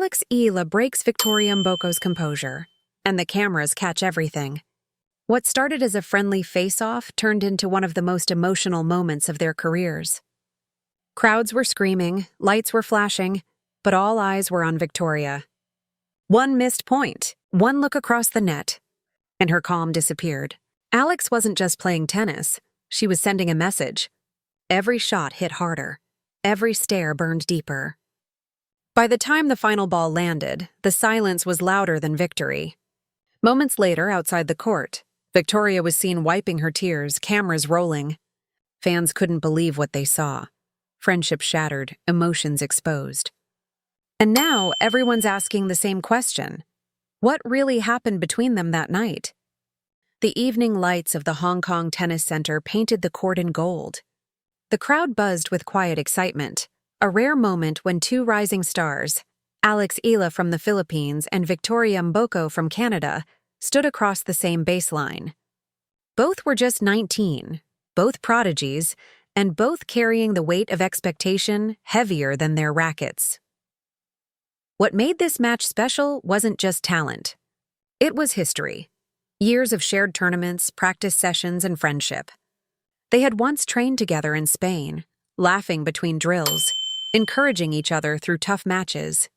Alex Eala breaks Victoria Mboko's composure, and the cameras catch everything. What started as a friendly face-off turned into one of the most emotional moments of their careers. Crowds were screaming, lights were flashing, but all eyes were on Victoria. One missed point, one look across the net, and her calm disappeared. Alex wasn't just playing tennis, she was sending a message. Every shot hit harder, every stare burned deeper. By the time the final ball landed, the silence was louder than victory. Moments later, outside the court, Victoria was seen wiping her tears, cameras rolling. Fans couldn't believe what they saw. Friendship shattered, emotions exposed. And now everyone's asking the same question. What really happened between them that night? The evening lights of the Hong Kong Tennis Center painted the court in gold. The crowd buzzed with quiet excitement, a rare moment when two rising stars, Alex Eala from the Philippines and Victoria Mboko from Canada, stood across the same baseline. Both were just 19, both prodigies, and both carrying the weight of expectation heavier than their rackets. What made this match special wasn't just talent. It was history. Years of shared tournaments, practice sessions, and friendship. They had once trained together in Spain, laughing between drills, encouraging each other through tough matches.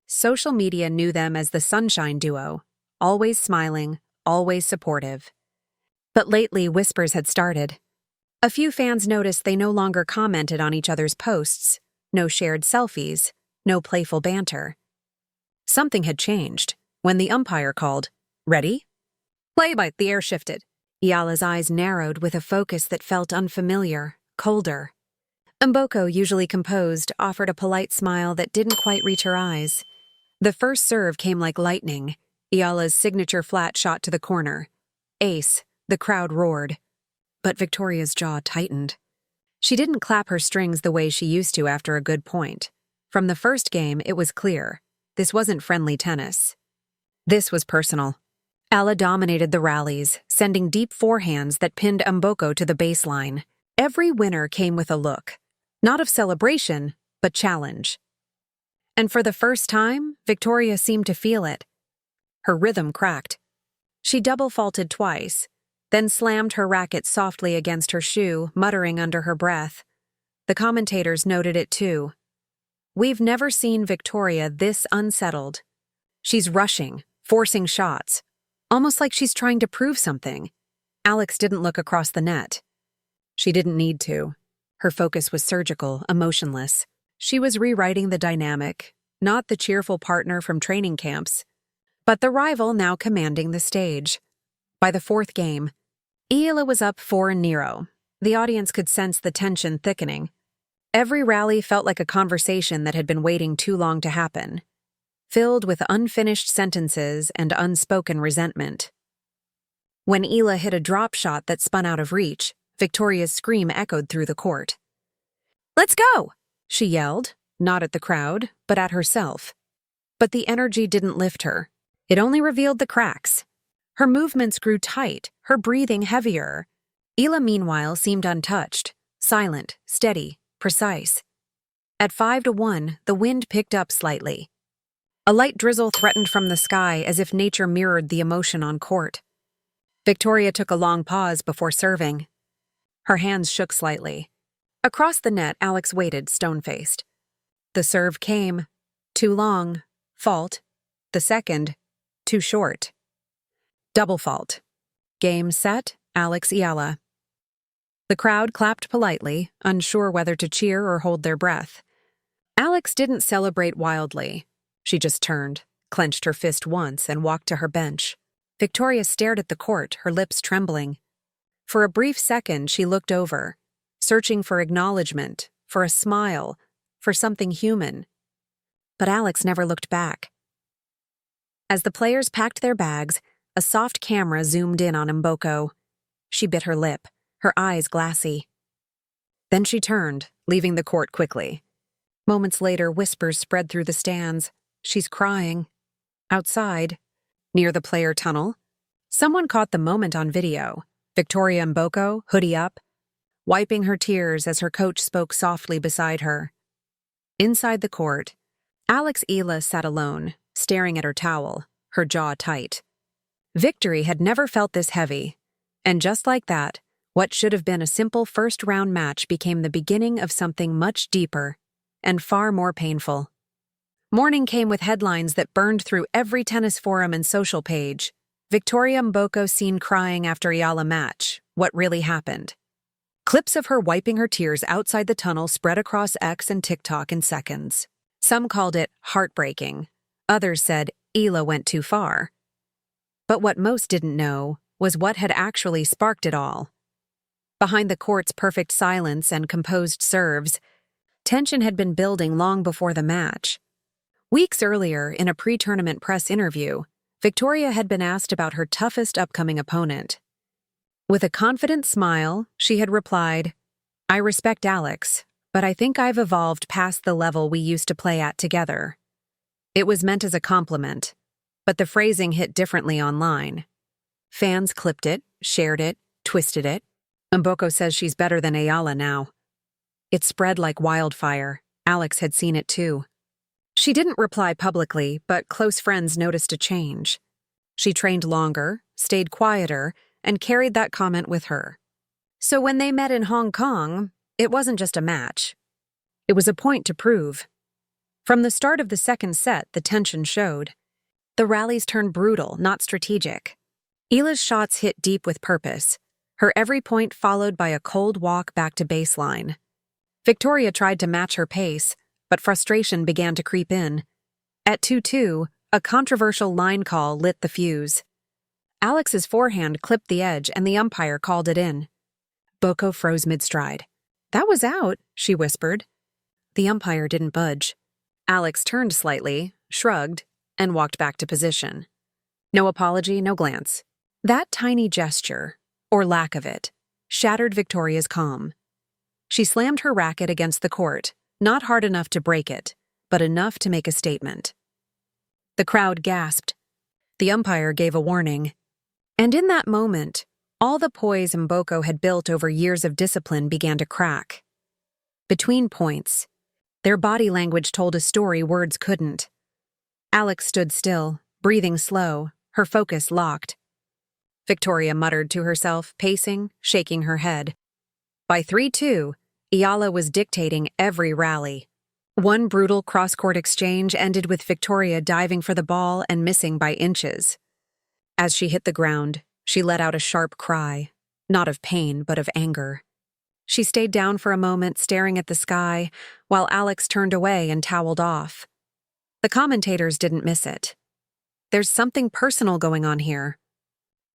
Social media knew them as the Sunshine Duo, always smiling, always supportive. But lately, whispers had started. A few fans noticed they no longer commented on each other's posts, no shared selfies, no playful banter. Something had changed when the umpire called, "Ready?" "Play by." The air shifted. Eala's eyes narrowed with a focus that felt unfamiliar, colder. Mboko, usually composed, offered a polite smile that didn't quite reach her eyes. The first serve came like lightning. Eala's signature flat shot to the corner. Ace, the crowd roared. But Victoria's jaw tightened. She didn't clap her strings the way she used to after a good point. From the first game, it was clear. This wasn't friendly tennis. This was personal. Eala dominated the rallies, sending deep forehands that pinned Mboko to the baseline. Every winner came with a look. Not of celebration, but challenge. And for the first time, Victoria seemed to feel it. Her rhythm cracked. She double-faulted twice, then slammed her racket softly against her shoe, muttering under her breath. The commentators noted it too. We've never seen Victoria this unsettled. She's rushing, forcing shots, almost like she's trying to prove something. Alex didn't look across the net. She didn't need to. Her focus was surgical, emotionless. She was rewriting the dynamic, not the cheerful partner from training camps, but the rival now commanding the stage. By the fourth game, Eala was up 4-0. The audience could sense the tension thickening. Every rally felt like a conversation that had been waiting too long to happen, filled with unfinished sentences and unspoken resentment. When Eala hit a drop shot that spun out of reach, Victoria's scream echoed through the court. "Let's go!" she yelled, not at the crowd, but at herself. But the energy didn't lift her. It only revealed the cracks. Her movements grew tight, her breathing heavier. Eala, meanwhile, seemed untouched, silent, steady, precise. At 5-1, the wind picked up slightly. A light drizzle threatened from the sky as if nature mirrored the emotion on court. Victoria took a long pause before serving. Her hands shook slightly. Across the net, Alex waited, stone-faced. The serve came. Too long. Fault. The second. Too short. Double fault. Game set, Alex Eala. The crowd clapped politely, unsure whether to cheer or hold their breath. Alex didn't celebrate wildly. She just turned, clenched her fist once, and walked to her bench. Victoria stared at the court, her lips trembling. For a brief second, she looked over, searching for acknowledgement, for a smile, for something human. But Alex never looked back. As the players packed their bags, a soft camera zoomed in on Mboko. She bit her lip, her eyes glassy. Then she turned, leaving the court quickly. Moments later, whispers spread through the stands. She's crying. Outside, near the player tunnel, someone caught the moment on video. Victoria Mboko, hoodie up, wiping her tears as her coach spoke softly beside her. Inside the court, Alex Eala sat alone, staring at her towel, her jaw tight. Victory had never felt this heavy. And just like that, what should have been a simple first-round match became the beginning of something much deeper and far more painful. Morning came with headlines that burned through every tennis forum and social page. Victoria Mboko seen crying after Eala match. What really happened? Clips of her wiping her tears outside the tunnel spread across X and TikTok in seconds. Some called it heartbreaking. Others said Eala went too far. But what most didn't know was what had actually sparked it all. Behind the court's perfect silence and composed serves, tension had been building long before the match. Weeks earlier, in a pre-tournament press interview, Victoria had been asked about her toughest upcoming opponent. With a confident smile, she had replied, "I respect Alex, but I think I've evolved past the level we used to play at together." It was meant as a compliment, but the phrasing hit differently online. Fans clipped it, shared it, twisted it. Mboko says she's better than Eala now. It spread like wildfire. Alex had seen it too. She didn't reply publicly, but close friends noticed a change. She trained longer, stayed quieter, and carried that comment with her. So when they met in Hong Kong, it wasn't just a match. It was a point to prove. From the start of the second set, the tension showed. The rallies turned brutal, not strategic. Eala's shots hit deep with purpose, her every point followed by a cold walk back to baseline. Victoria tried to match her pace, but frustration began to creep in. At 2-2, a controversial line call lit the fuse. Alex's forehand clipped the edge and the umpire called it in. Mboko froze mid-stride. "That was out," she whispered. The umpire didn't budge. Alex turned slightly, shrugged, and walked back to position. No apology, no glance. That tiny gesture, or lack of it, shattered Victoria's calm. She slammed her racket against the court, not hard enough to break it, but enough to make a statement. The crowd gasped. The umpire gave a warning. And in that moment, all the poise Mboko had built over years of discipline began to crack. Between points, their body language told a story words couldn't. Alex stood still, breathing slow, her focus locked. Victoria muttered to herself, pacing, shaking her head. By 3-2, Eala was dictating every rally. One brutal cross-court exchange ended with Victoria diving for the ball and missing by inches. As she hit the ground, she let out a sharp cry, not of pain but of anger. She stayed down for a moment, staring at the sky, while Alex turned away and toweled off. The commentators didn't miss it. "There's something personal going on here.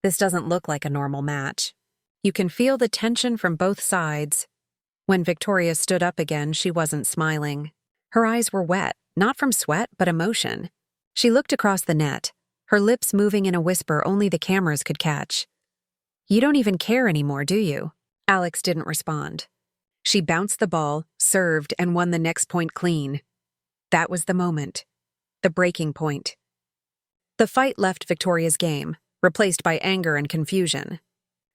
This doesn't look like a normal match." You can feel the tension from both sides. When Victoria stood up again, she wasn't smiling. Her eyes were wet, not from sweat, but emotion. She looked across the net, her lips moving in a whisper only the cameras could catch. "You don't even care anymore, do you?" Alex didn't respond. She bounced the ball, served, and won the next point clean. That was the moment. The breaking point. The fight left Victoria's game, replaced by anger and confusion.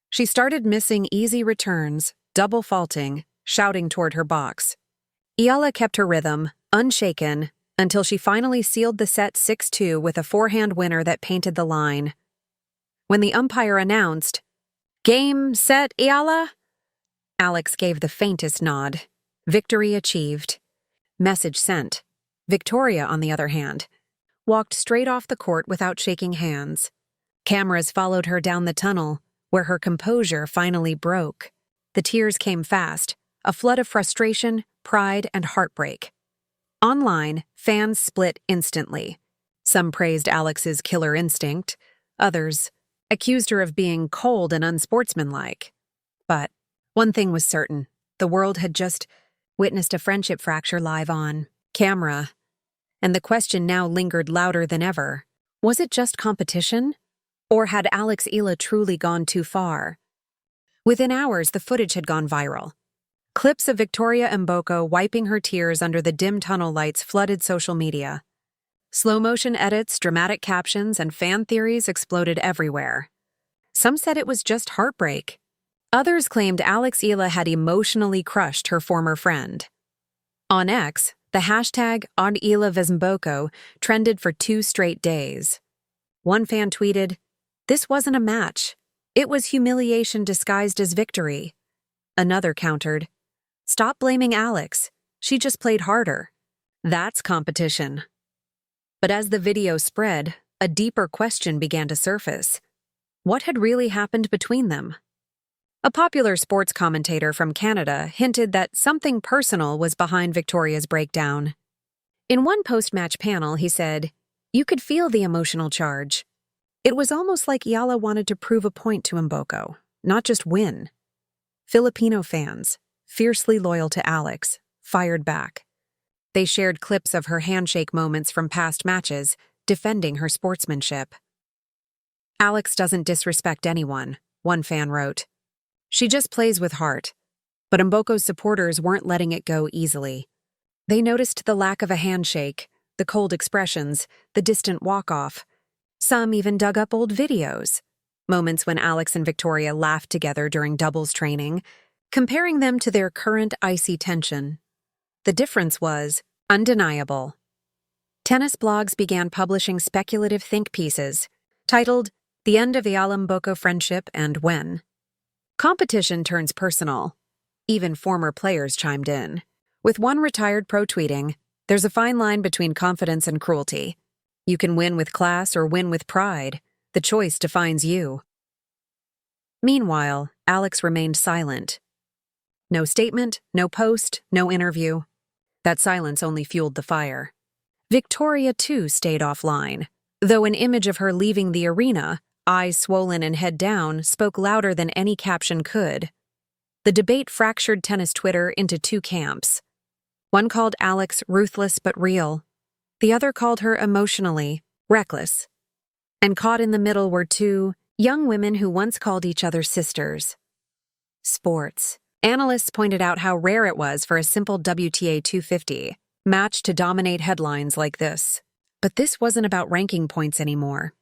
She started missing easy returns, double faulting, shouting toward her box. Eala kept her rhythm, unshaken, until she finally sealed the set 6-2 with a forehand winner that painted the line. When the umpire announced, "Game, set, Eala," Alex gave the faintest nod. Victory achieved. Message sent. Victoria, on the other hand, walked straight off the court without shaking hands. Cameras followed her down the tunnel, where her composure finally broke. The tears came fast, a flood of frustration, pride, and heartbreak. Online, fans split instantly. Some praised Alex's killer instinct. Others accused her of being cold and unsportsmanlike. But one thing was certain. The world had just witnessed a friendship fracture live on camera. And the question now lingered louder than ever. Was it just competition? Or had Alex Eala truly gone too far? Within hours, the footage had gone viral. Clips of Victoria Mboko wiping her tears under the dim tunnel lights flooded social media. Slow-motion edits, dramatic captions, and fan theories exploded everywhere. Some said it was just heartbreak. Others claimed Alex Eala had emotionally crushed her former friend. On X, The hashtag #Mboko trended for 2 straight days. One fan tweeted, "This wasn't a match. It was humiliation disguised as victory." Another countered, "Stop blaming Alex. She just played harder. That's competition." But as the video spread, a deeper question began to surface. What had really happened between them? A popular sports commentator from Canada hinted that something personal was behind Victoria's breakdown. In one post-match panel, he said, "You could feel the emotional charge. It was almost like Eala wanted to prove a point to Mboko, not just win." Filipino fans, fiercely loyal to Alex, fired back. They shared clips of her handshake moments from past matches, defending her sportsmanship. "Alex doesn't disrespect anyone," one fan wrote. "She just plays with heart." But Mboko's supporters weren't letting it go easily. They noticed the lack of a handshake, the cold expressions, the distant walk-off. Some even dug up old videos, moments when Alex and Victoria laughed together during doubles training, comparing them to their current icy tension. The difference was undeniable. Tennis blogs began publishing speculative think pieces, titled "The End of Eala-Mboko Friendship and When." Competition turns personal. Even former players chimed in, with one retired pro tweeting, "There's a fine line between confidence and cruelty. You can win with class or win with pride. The choice defines you." Meanwhile, Alex remained silent. No statement, no post, no interview. That silence only fueled the fire. Victoria, too, stayed offline, though an image of her leaving the arena, eyes swollen and head down, spoke louder than any caption could. The debate fractured tennis Twitter into 2 camps. One called Alex ruthless but real. The other called her emotionally reckless. And caught in the middle were 2 young women who once called each other sisters. Sports. Analysts pointed out how rare it was for a simple WTA 250 match to dominate headlines like this. But this wasn't about ranking points anymore.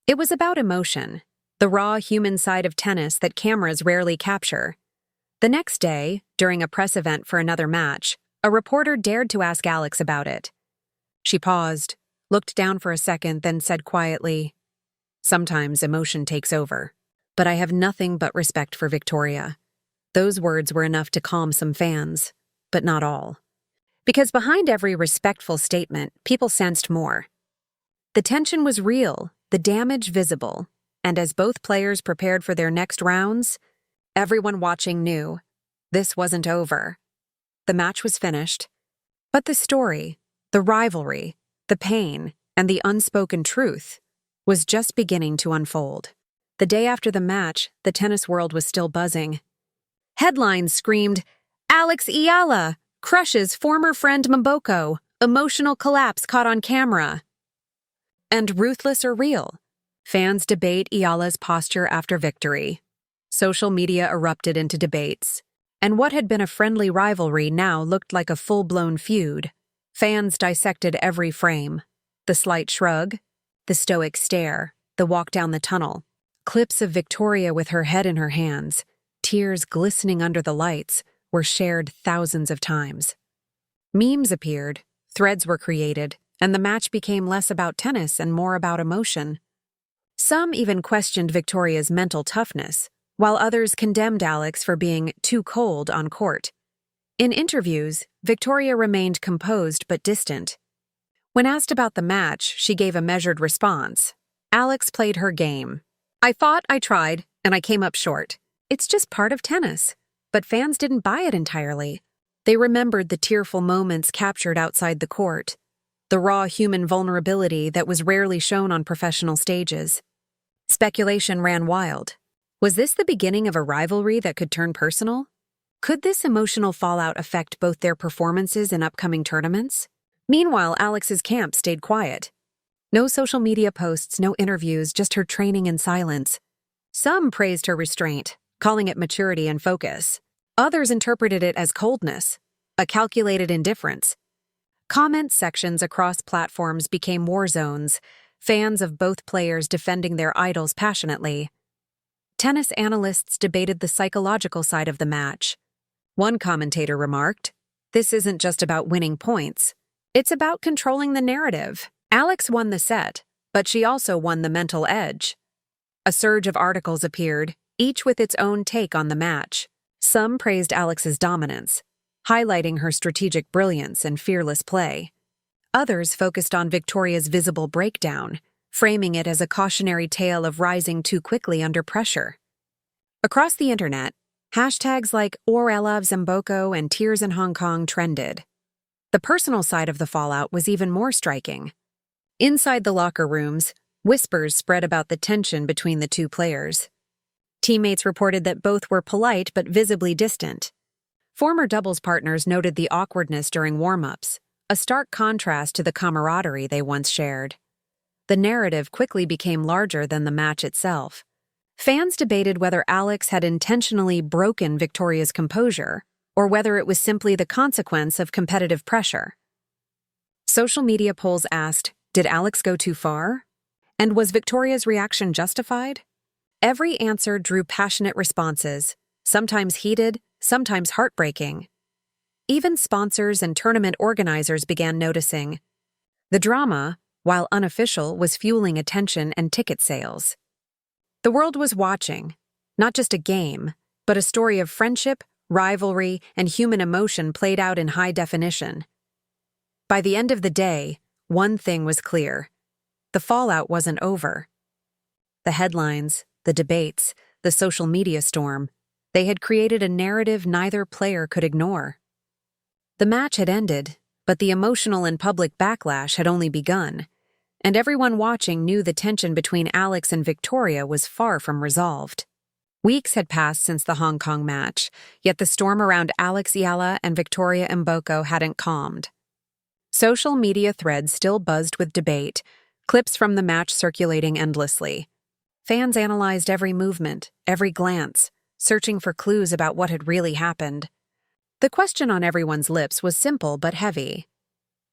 It was about emotion, the raw human side of tennis that cameras rarely capture. The next day, during a press event for another match, a reporter dared to ask Alex about it. She paused, looked down for a second, then said quietly, "Sometimes emotion takes over, but I have nothing but respect for Victoria." Those words were enough to calm some fans, but not all. Because behind every respectful statement, people sensed more. The tension was real, the damage visible, and as both players prepared for their next rounds, everyone watching knew this wasn't over. The match was finished, but the story, the rivalry, the pain, and the unspoken truth was just beginning to unfold. The day after the match, the tennis world was still buzzing. Headlines screamed, "Alex Eala crushes former friend Mboko, emotional collapse caught on camera." And ruthless or real? Fans debate Eala's posture after victory. Social media erupted into debates, and what had been a friendly rivalry now looked like a full-blown feud. Fans dissected every frame. The slight shrug, the stoic stare, the walk down the tunnel. Clips of Victoria with her head in her hands, tears glistening under the lights, were shared thousands of times. Memes appeared, threads were created, and the match became less about tennis and more about emotion. Some even questioned Victoria's mental toughness, while others condemned Alex for being too cold on court. In interviews, Victoria remained composed but distant. When asked about the match, she gave a measured response. Alex played her game. "I fought, I tried, and I came up short. It's just part of tennis." But fans didn't buy it entirely. They remembered the tearful moments captured outside the court, the raw human vulnerability that was rarely shown on professional stages. Speculation ran wild. Was this the beginning of a rivalry that could turn personal? Could this emotional fallout affect both their performances in upcoming tournaments? Meanwhile, Alex's camp stayed quiet. No social media posts, no interviews, just her training in silence. Some praised her restraint, calling it maturity and focus. Others interpreted it as coldness, a calculated indifference. Comment sections across platforms became war zones, fans of both players defending their idols passionately. Tennis analysts debated the psychological side of the match. One commentator remarked, "This isn't just about winning points. It's about controlling the narrative. Alex won the set, but she also won the mental edge. A surge of articles appeared, each with its own take on the match. Some praised Alex's dominance, highlighting her strategic brilliance and fearless play. Others focused on Victoria's visible breakdown, framing it as a cautionary tale of rising too quickly under pressure. Across the internet, hashtags like Alex Mboko and Tears in Hong Kong trended. The personal side of the fallout was even more striking. Inside the locker rooms, whispers spread about the tension between the two players. Teammates reported that both were polite but visibly distant. Former doubles partners noted the awkwardness during warm-ups, a stark contrast to the camaraderie they once shared. The narrative quickly became larger than the match itself. Fans debated whether Alex had intentionally broken Victoria's composure, or whether it was simply the consequence of competitive pressure. Social media polls asked, did Alex go too far? And was Victoria's reaction justified? Every answer drew passionate responses, sometimes heated, sometimes heartbreaking. Even sponsors and tournament organizers began noticing. The drama, while unofficial, was fueling attention and ticket sales. The world was watching, not just a game, but a story of friendship, rivalry, and human emotion played out in high definition. By the end of the day, one thing was clear. The fallout wasn't over. The headlines, the debates, the social media storm, they had created a narrative neither player could ignore. The match had ended, but the emotional and public backlash had only begun, and everyone watching knew the tension between Alex and Victoria was far from resolved. Weeks had passed since the Hong Kong match, yet the storm around Alex Eala and Victoria Mboko hadn't calmed. Social media threads still buzzed with debate, clips from the match circulating endlessly. Fans analyzed every movement, every glance, searching for clues about what had really happened. The question on everyone's lips was simple but heavy.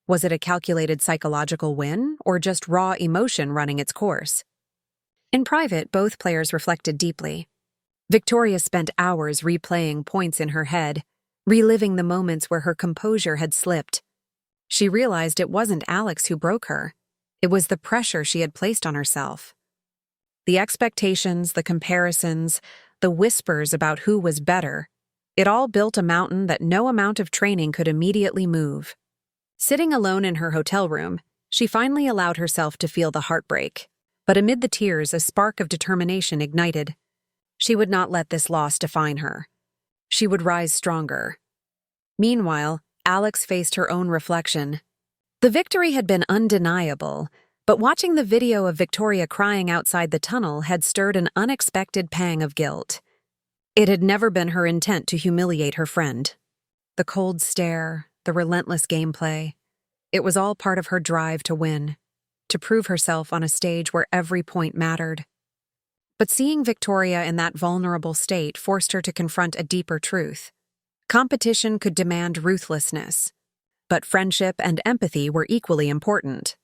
Was it a calculated psychological win, or just raw emotion running its course? In private, both players reflected deeply. Victoria spent hours replaying points in her head, reliving the moments where her composure had slipped. She realized it wasn't Alex who broke her. It was the pressure she had placed on herself. The expectations, the comparisons, the whispers about who was better, it all built a mountain that no amount of training could immediately move. Sitting alone in her hotel room, she finally allowed herself to feel the heartbreak. But amid the tears, a spark of determination ignited. She would not let this loss define her. She would rise stronger. Meanwhile, Alex faced her own reflection. The victory had been undeniable, but watching the video of Victoria crying outside the tunnel had stirred an unexpected pang of guilt. It had never been her intent to humiliate her friend. The cold stare, the relentless gameplay, it was all part of her drive to win, to prove herself on a stage where every point mattered. But seeing Victoria in that vulnerable state forced her to confront a deeper truth. Competition could demand ruthlessness, but friendship and empathy were equally important.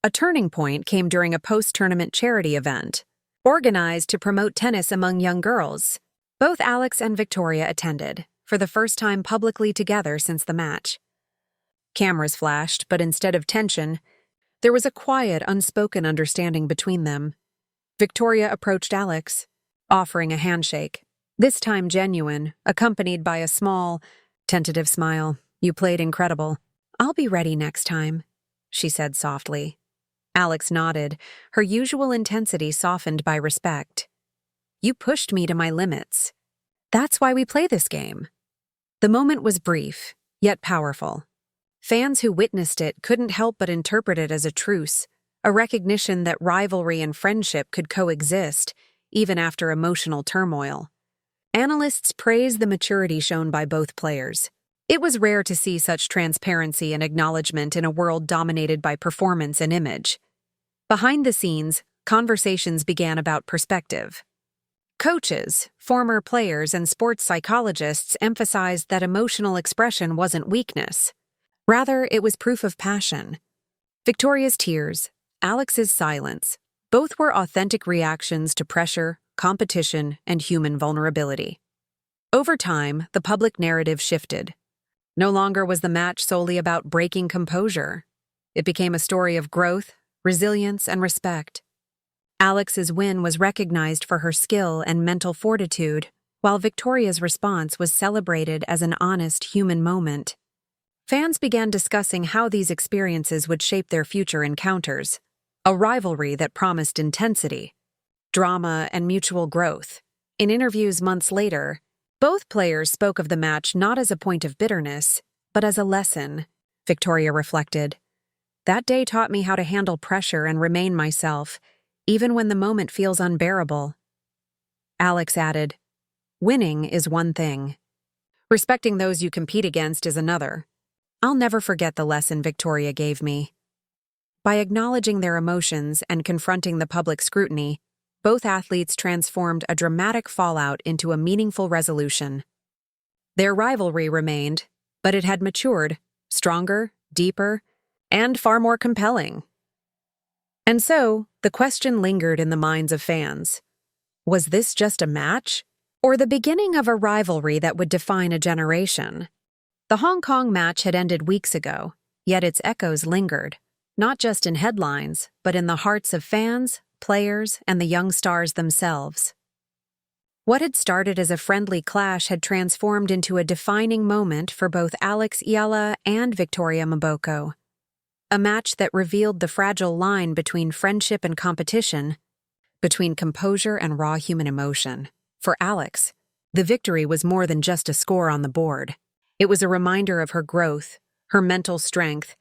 A turning point came during a post-tournament charity event, organized to promote tennis among young girls. Both Alex and Victoria attended, for the first time publicly together since the match. Cameras flashed, but instead of tension, there was a quiet, unspoken understanding between them. Victoria approached Alex, offering a handshake, this time genuine, accompanied by a small, tentative smile. You played incredible. I'll be ready next time, she said softly. Alex nodded, her usual intensity softened by respect. You pushed me to my limits. That's why we play this game. The moment was brief, yet powerful. Fans who witnessed it couldn't help but interpret it as a truce, a recognition that rivalry and friendship could coexist, even after emotional turmoil. Analysts praised the maturity shown by both players. It was rare to see such transparency and acknowledgement in a world dominated by performance and image. Behind the scenes, conversations began about perspective. Coaches, former players, and sports psychologists emphasized that emotional expression wasn't weakness. Rather, it was proof of passion. Victoria's tears, Alex's silence, both were authentic reactions to pressure, competition, and human vulnerability. Over time, the public narrative shifted. No longer was the match solely about breaking composure. It became a story of growth, resilience, and respect. Alex's win was recognized for her skill and mental fortitude, while Victoria's response was celebrated as an honest human moment. Fans began discussing how these experiences would shape their future encounters, a rivalry that promised intensity, drama, and mutual growth. In interviews months later, both players spoke of the match not as a point of bitterness, but as a lesson. Victoria reflected, "That day taught me how to handle pressure and remain myself, even when the moment feels unbearable." Alex added, "Winning is one thing. Respecting those you compete against is another. I'll never forget the lesson Victoria gave me." By acknowledging their emotions and confronting the public scrutiny, both athletes transformed a dramatic fallout into a meaningful resolution. Their rivalry remained, but it had matured, stronger, deeper, and far more compelling. And so, the question lingered in the minds of fans. Was this just a match, or the beginning of a rivalry that would define a generation? The Hong Kong match had ended weeks ago, yet its echoes lingered, not just in headlines, but in the hearts of fans, players, and the young stars themselves. What had started as a friendly clash had transformed into a defining moment for both Alex Eala and Victoria Mboko. A match that revealed the fragile line between friendship and competition, between composure and raw human emotion. For Alex, the victory was more than just a score on the board. It was a reminder of her growth, her mental strength,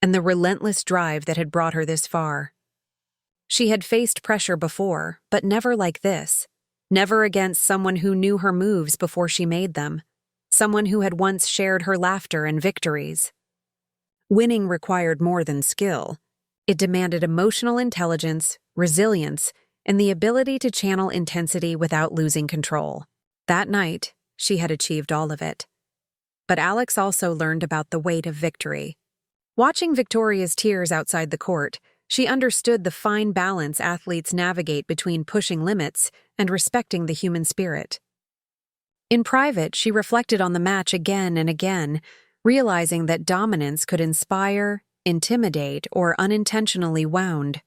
and the relentless drive that had brought her this far. She had faced pressure before, but never like this. Never against someone who knew her moves before she made them. Someone who had once shared her laughter and victories. Winning required more than skill. It demanded emotional intelligence, resilience, and the ability to channel intensity without losing control. That night, she had achieved all of it. But Alex also learned about the weight of victory. Watching Victoria's tears outside the court, she understood the fine balance athletes navigate between pushing limits and respecting the human spirit. In private, she reflected on the match again and again, realizing that dominance could inspire, intimidate, or unintentionally wound.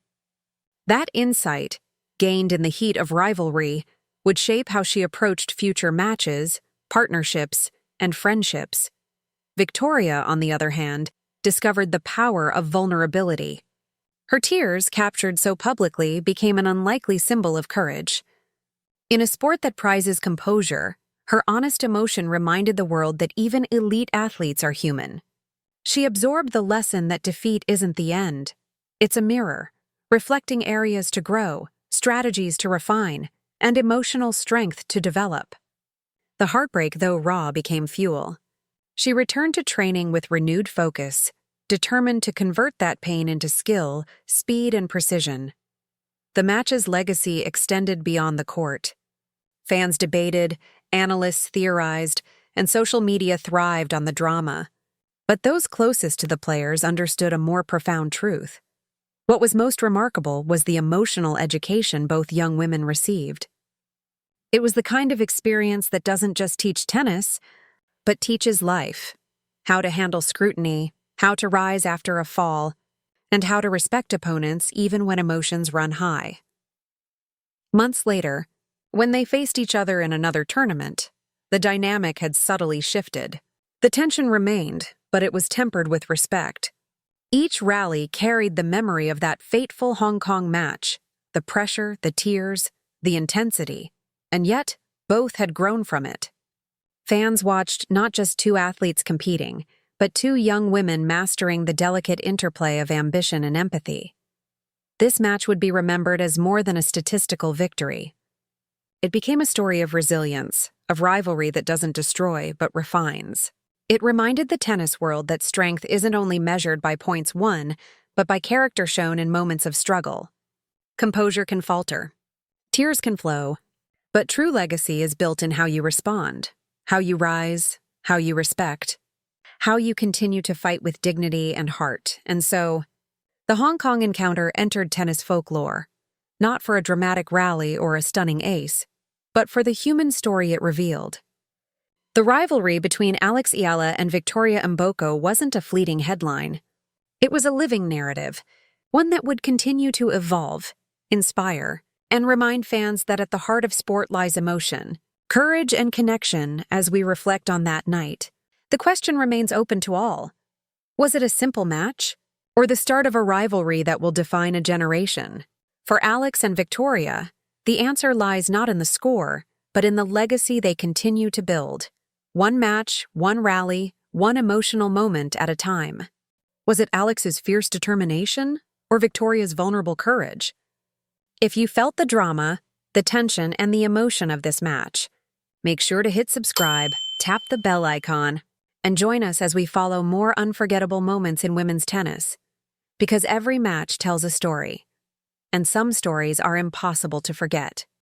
That insight, gained in the heat of rivalry, would shape how she approached future matches, partnerships, and friendships. Victoria, on the other hand, discovered the power of vulnerability. Her tears, captured so publicly, became an unlikely symbol of courage. In a sport that prizes composure, her honest emotion reminded the world that even elite athletes are human. She absorbed the lesson that defeat isn't the end. It's a mirror, reflecting areas to grow, strategies to refine, and emotional strength to develop. The heartbreak, though raw, became fuel. She returned to training with renewed focus, determined to convert that pain into skill, speed, and precision. The match's legacy extended beyond the court. Fans debated, analysts theorized, and social media thrived on the drama. But those closest to the players understood a more profound truth. What was most remarkable was the emotional education both young women received. It was the kind of experience that doesn't just teach tennis, but teaches life. How to handle scrutiny, how to rise after a fall, and how to respect opponents even when emotions run high. Months later, when they faced each other in another tournament, the dynamic had subtly shifted. The tension remained, but it was tempered with respect. Each rally carried the memory of that fateful Hong Kong match, the pressure, the tears, the intensity, and yet both had grown from it. Fans watched not just two athletes competing, but two young women mastering the delicate interplay of ambition and empathy. This match would be remembered as more than a statistical victory. It became a story of resilience, of rivalry that doesn't destroy but refines. It reminded the tennis world that strength isn't only measured by points won, but by character shown in moments of struggle. Composure can falter. Tears can flow. But true legacy is built in how you respond, how you rise, how you respect, how you continue to fight with dignity and heart. And so, the Hong Kong encounter entered tennis folklore, not for a dramatic rally or a stunning ace, but for the human story it revealed. The rivalry between Alex Eala and Victoria Mboko wasn't a fleeting headline. It was a living narrative, one that would continue to evolve, inspire, and remind fans that at the heart of sport lies emotion, courage, and connection. As we reflect on that night, the question remains open to all. Was it a simple match, or the start of a rivalry that will define a generation? For Alex and Victoria, the answer lies not in the score, but in the legacy they continue to build. One match, one rally, one emotional moment at a time. Was it Alex's fierce determination, or Victoria's vulnerable courage? If you felt the drama, the tension, and the emotion of this match, make sure to hit subscribe, tap the bell icon, and join us as we follow more unforgettable moments in women's tennis. Because every match tells a story, and some stories are impossible to forget.